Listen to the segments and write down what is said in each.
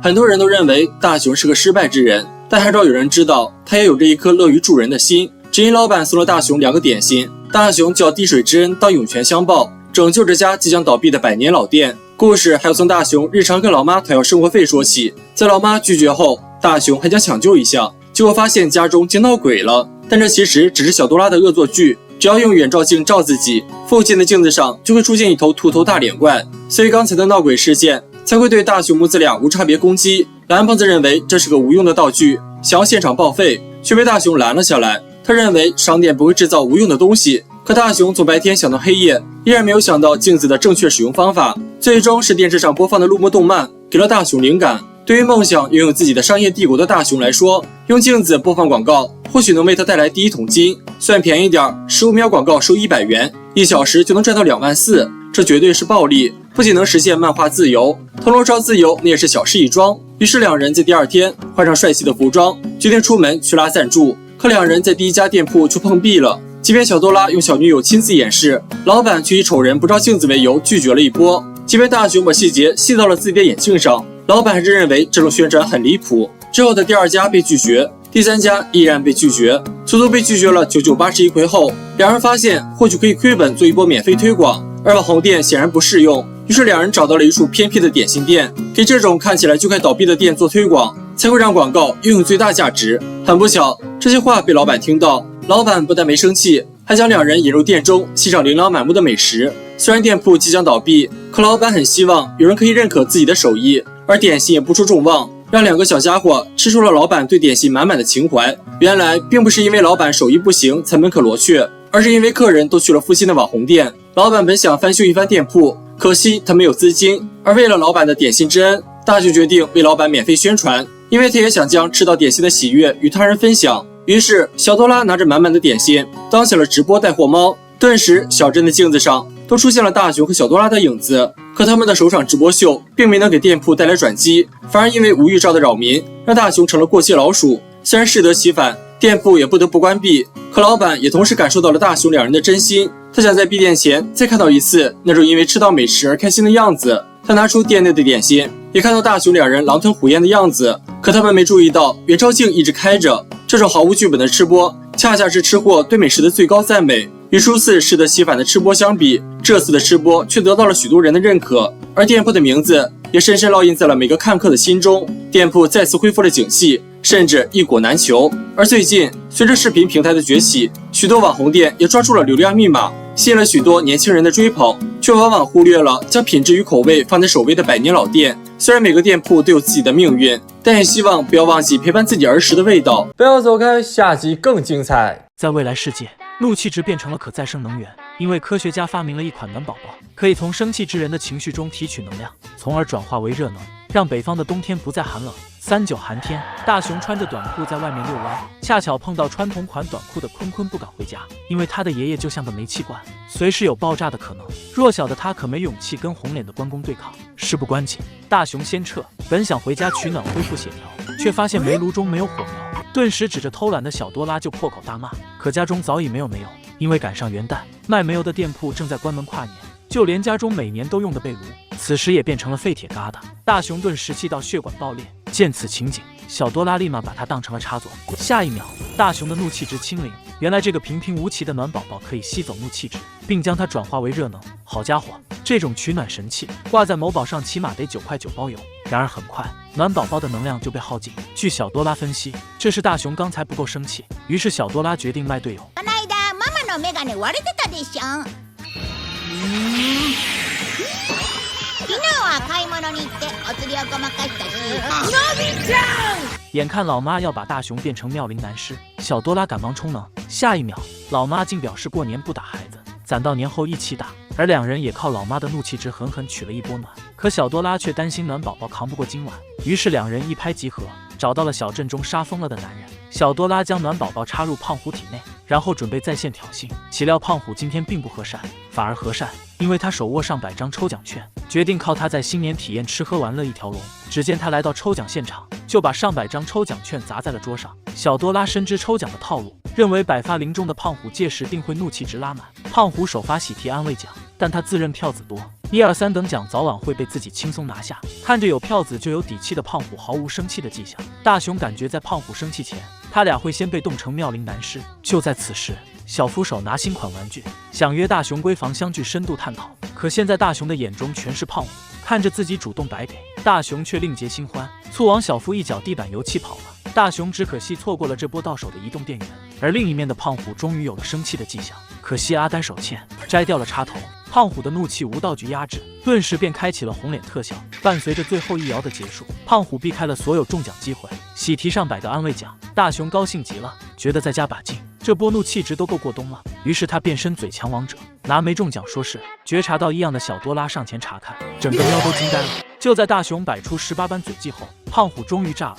很多人都认为大雄是个失败之人，但很少有人知道他也有着一颗乐于助人的心。只因老板送了大雄2个点心，大雄就要滴水之恩当涌泉相报，拯救这家即将倒闭的100年老店。故事还要从大雄日常跟老妈讨要生活费说起。在老妈拒绝后，大雄还想抢救一下，结果发现家中竟闹鬼了。但这其实只是小多拉的恶作剧，只要用远照镜照自己，附近的镜子上就会出现一头秃头大脸怪，所以刚才的闹鬼事件才会对大雄母子俩无差别攻击。蓝胖子认为这是个无用的道具，想要现场报废，却被大雄拦了下来。他认为商店不会制造无用的东西，可大雄从白天想到黑夜，依然没有想到镜子的正确使用方法。最终是电视上播放的录播动漫给了大雄灵感。对于梦想拥有自己的商业帝国的大雄来说，用镜子播放广告或许能为他带来第一桶金。算便宜点，15秒广告收100元，1小时就能赚到24000，这绝对是暴利，不仅能实现漫画自由，铜锣烧自由那也是小事一桩。于是两人在第2天换上帅气的服装，决定出门去拉赞助。可两人在第一家店铺就碰壁了。即便小多拉用小女友亲自演示，老板却以丑人不照镜子为由拒绝了一波。即便大雄把细节细到了自己的眼镜上，老板还是认为这种宣传很离谱。之后的第2家被拒绝，第3家依然被拒绝，足足被拒绝了9981回后，两人发现或许可以亏本做一波免费推广，而网红店显然不适用。于是两人找到了一处偏僻的点心店，给这种看起来就快倒闭的店做推广，才会让广告拥有最大价值。很不巧，这些话被老板听到，老板不但没生气，还将两人引入店中欣赏琳琅满目的美食。虽然店铺即将倒闭，可老板很希望有人可以认可自己的手艺，而点心也不出众望，让2个小家伙吃出了老板对点心满满的情怀。原来并不是因为老板手艺不行才门可罗雀，而是因为客人都去了附近的网红店。老板本想翻修一番店铺，可惜他没有资金，而为了老板的点心之恩，大雄决定为老板免费宣传，因为他也想将吃到点心的喜悦与他人分享。于是小多拉拿着满满的点心当起了直播带货猫，顿时小镇的镜子上都出现了大雄和小多拉的影子。可他们的首场直播秀并没能给店铺带来转机，反而因为无预兆的扰民让大雄成了过街老鼠。虽然适得其反，店铺也不得不关闭，可老板也同时感受到了大雄两人的真心，他想在闭店前再看到一次那种因为吃到美食而开心的样子。他拿出店内的点心，也看到大雄两人狼吞虎咽的样子，可他们没注意到远照镜一直开着。这种毫无剧本的吃播，恰恰是吃货对美食的最高赞美。与初次适得其反的吃播相比，这次的吃播却得到了许多人的认可，而店铺的名字也深深烙印在了每个看客的心中。店铺再次恢复了景气，甚至一果难求。而最近，随着视频平台的崛起，许多网红店也抓住了流量密码，吸引了许多年轻人的追捧，却往往忽略了将品质与口味放在首位的100年老店。虽然每个店铺都有自己的命运，但也希望不要忘记陪伴自己儿时的味道。不要走开，下集更精彩。在未来世界，怒气值变成了可再生能源，因为科学家发明了一款暖宝宝，可以从生气之人的情绪中提取能量，从而转化为热能，让北方的冬天不再寒冷。39寒天，大雄穿着短裤在外面遛弯，恰巧碰到穿同款短裤的坤坤不敢回家，因为他的爷爷就像个煤气罐，随时有爆炸的可能。弱小的他可没勇气跟红脸的关公对抗，事不关己，大雄先撤。本想回家取暖恢复血条，却发现煤炉中没有火苗，顿时指着偷懒的小多拉就破口大骂。可家中早已没有煤油，因为赶上元旦，卖煤油的店铺正在关门跨年，就连家中每年都用的被炉，此时也变成了废铁疙瘩。大雄顿时气到血管爆裂，见此情景，小多拉立马把他当成了插座。下一秒，大雄的怒气值清零，原来这个平平无奇的暖宝宝可以吸走怒气值，并将它转化为热能。好家伙，这种取暖神器挂在某宝上起码得9块9包邮。然而很快，暖宝宝的能量就被耗尽。据小多拉分析，这是大雄刚才不够生气，于是小多拉决定卖队友。この間ママのメガネ割れてたでしょ。昨日は買い物に行ってお釣りをごまかしたし。のびちゃん！眼看老妈要把大雄变成妙龄男尸，小多拉赶忙充能。下一秒，老妈竟表示过年不打孩子，攒到年后一起打。而两人也靠老妈的怒气值狠狠取了一波暖。可小多拉却担心暖宝宝扛不过今晚，于是两人一拍即合，找到了小镇中杀疯了的男人。小多拉将暖宝宝插入胖虎体内，然后准备在线挑衅。岂料胖虎今天并不和善，反而和善，因为他手握上百张抽奖券，决定靠他在新年体验吃喝玩乐一条龙。只见他来到抽奖现场，就把上百张抽奖券砸在了桌上。小多拉深知抽奖的套路，认为百发零中的胖虎届时定会怒气值拉满。胖虎首发喜提安慰奖，但他自认票子多， 1、2、3等奖早晚会被自己轻松拿下。看着有票子就有底气的胖虎毫无生气的迹象，大雄感觉在胖虎生气前，他俩会先被冻成妙龄男尸。就在此时，小夫手拿新款玩具，想约大雄闺房相聚深度探讨。可现在大雄的眼中全是胖虎，看着自己主动摆给，大雄却另结新欢，醋往小夫一脚地板油气跑了。大雄只可惜错过了这波到手的移动电源，而另一面的胖虎终于有了生气的迹象，可惜阿呆手欠，摘掉了插头。胖虎的怒气无道具压制，顿时便开启了红脸特效。伴随着最后一摇的结束，胖虎避开了所有中奖机会，喜提上摆个安慰奖。大雄高兴极了，觉得再加把劲，这波怒气值都够过冬了。于是他变身嘴强王者，拿没中奖说事。觉察到异样的小多拉上前查看，整个喵都惊呆了。就在大雄摆出18般嘴技后，胖虎终于炸了，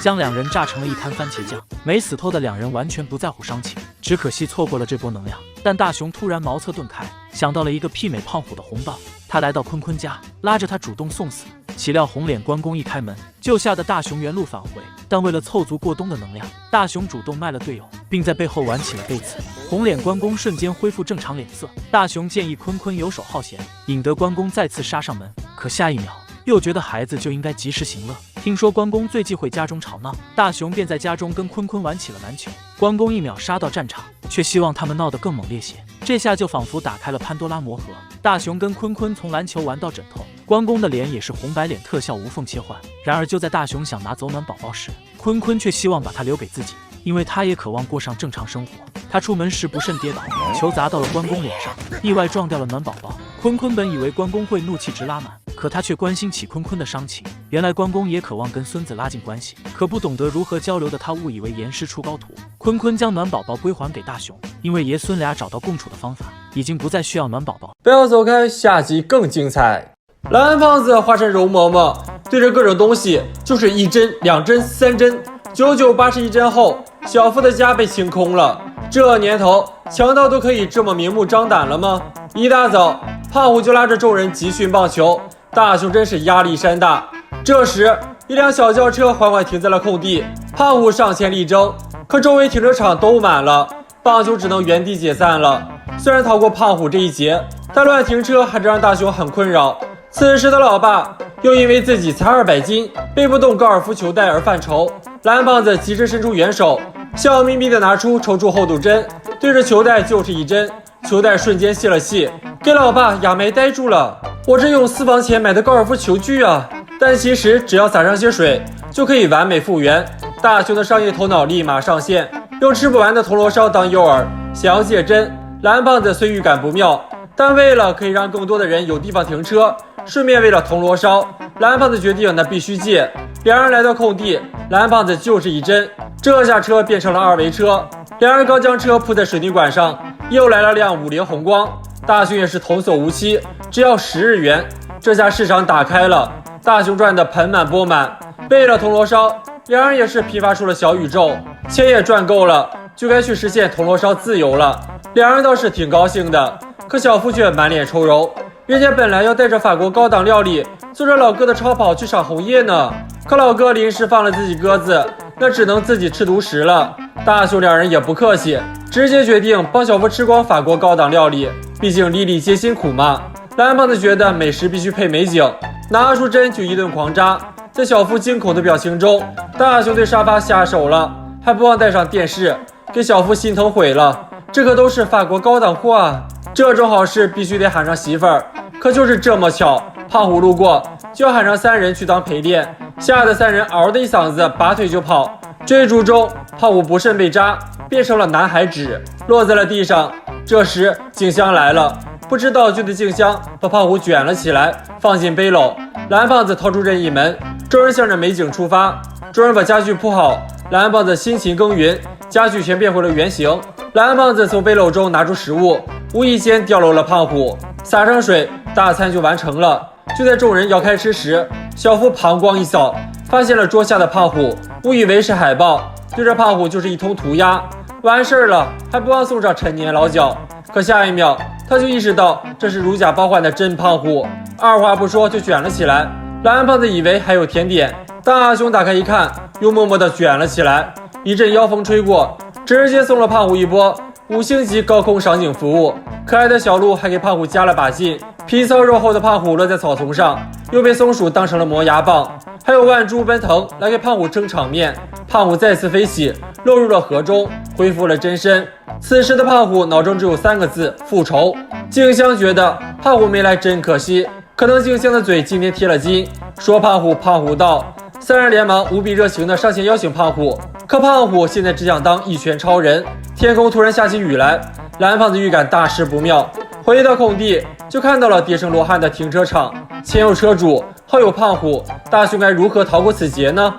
将两人炸成了一滩番茄酱。没死透的两人完全不在乎伤情，只可惜错过了这波能量。但大雄突然茅塞顿开，想到了一个媲美胖虎的红棒。他来到坤坤家，拉着他主动送死。岂料红脸关公一开门，就吓得大雄原路返回。但为了凑足过冬的能量，大雄主动卖了队友，并在背后玩起了背刺。红脸关公瞬间恢复正常脸色。大雄建议坤坤游手好闲，引得关公再次杀上门。可下一秒又觉得孩子就应该及时行乐。听说关公最忌讳家中吵闹，大雄便在家中跟坤坤玩起了篮球。关公1秒杀到战场，却希望他们闹得更猛烈些。这下就仿佛打开了潘多拉魔盒。大雄跟坤坤从篮球玩到枕头，关公的脸也是红白脸特效无缝切换。然而就在大雄想拿走暖宝宝时，坤坤却希望把他留给自己，因为他也渴望过上正常生活。他出门时不慎跌倒，球砸到了关公脸上，意外撞掉了暖宝宝。坤坤本以为关公会怒气值拉满，可他却关心起坤坤的伤情。原来关公也渴望跟孙子拉近关系，可不懂得如何交流的他误以为严师出高徒。坤坤将暖宝宝归还给大雄，因为爷孙俩找到共处的方法，已经不再需要暖宝宝。不要走开，下集更精彩。蓝胖子化身容嬷嬷，对着各种东西就是1针、2针、3针，9981针后，小夫的家被清空了。这年头，强盗都可以这么明目张胆了吗？一大早，胖虎就拉着众人集训棒球，大雄真是压力山大。这时，一辆小轿车缓缓停在了空地，胖虎上前力争，可周围停车场都满了，棒球只能原地解散了。虽然逃过胖虎这一劫，但乱停车还是让大雄很困扰。此时的老爸又因为自己才200斤，背不动高尔夫球带而犯愁。蓝胖子急着伸出援手，笑眯眯地拿出抽出厚度针，对着球带就是1针，球带瞬间泄了气，给老爸哑眉呆住了。我这用私房钱买的高尔夫球具啊！但其实只要撒上些水，就可以完美复原。大雄的商业头脑立马上线，用吃不完的铜锣烧当诱饵，想要借针。蓝胖子虽预感不妙，但为了可以让更多的人有地方停车，顺便为了铜锣烧，蓝胖子决定那必须借。两人来到空地，蓝胖子就是1针，这下车变成了2维车。两人刚将车铺在水泥管上，又来了辆50红光。大雄也是童叟无欺，只要10日元。这下市场打开了，大雄赚得盆满钵满。为了铜锣烧，两人也是批发出了小宇宙，钱也赚够了，就该去实现铜锣烧自由了。两人倒是挺高兴的，可小夫却满脸抽揉。人家本来要带着法国高档料理，坐着老哥的超跑去赏红叶呢，可老哥临时放了自己鸽子，那只能自己吃独食了。大雄两人也不客气，直接决定帮小夫吃光法国高档料理，毕竟粒粒皆辛苦嘛。蓝胖子觉得美食必须配美景，拿出针就一顿狂扎。在小夫惊恐的表情中，大雄对沙发下手了，还不忘带上电视，给小夫心疼毁了。这可都是法国高档货啊，这种好事必须得喊上媳妇儿。可就是这么巧，胖虎路过就喊上3人去当陪练，吓得3人嗷的一嗓子拔腿就跑。追逐中，胖虎不慎被扎，变成了南海纸，落在了地上。这时静香来了，不知道就的静香把胖虎卷了起来，放进背篓。蓝胖子掏出任意门，众人向着美景出发。众人把家具铺好，蓝胖子辛勤耕耘，家具全变回了原形。蓝胖子从背篓中拿出食物，无意间掉落了胖虎，撒上水，大餐就完成了。就在众人要开吃时，小夫膀胱一扫，发现了桌下的胖虎，误以为是海豹，对着胖虎就是一通涂鸦。完事儿了，还不忘送上陈年老脚。可下一秒，他就意识到这是如假包换的真胖虎，二话不说就卷了起来。蓝胖子以为还有甜点，大雄打开一看，又默默地卷了起来。一阵妖风吹过，直接送了胖虎一波。5星级高空赏景服务。可爱的小鹿还给胖虎加了把劲，皮糙肉厚的胖虎落在草丛上，又被松鼠当成了磨牙棒。还有万猪奔腾来给胖虎争场面，胖虎再次飞起，落入了河中，恢复了真身。此时的胖虎脑中只有3个字：复仇。静香觉得胖虎没来真可惜，可能静香的嘴今天贴了金，说胖虎胖虎到。3人连忙无比热情地上前邀请胖虎，可胖虎现在只想当一拳超人。天空突然下起雨来，蓝胖子预感大事不妙，回到空地就看到了跌成罗汉的停车场，前有车主，后有胖虎，大雄该如何逃过此劫呢？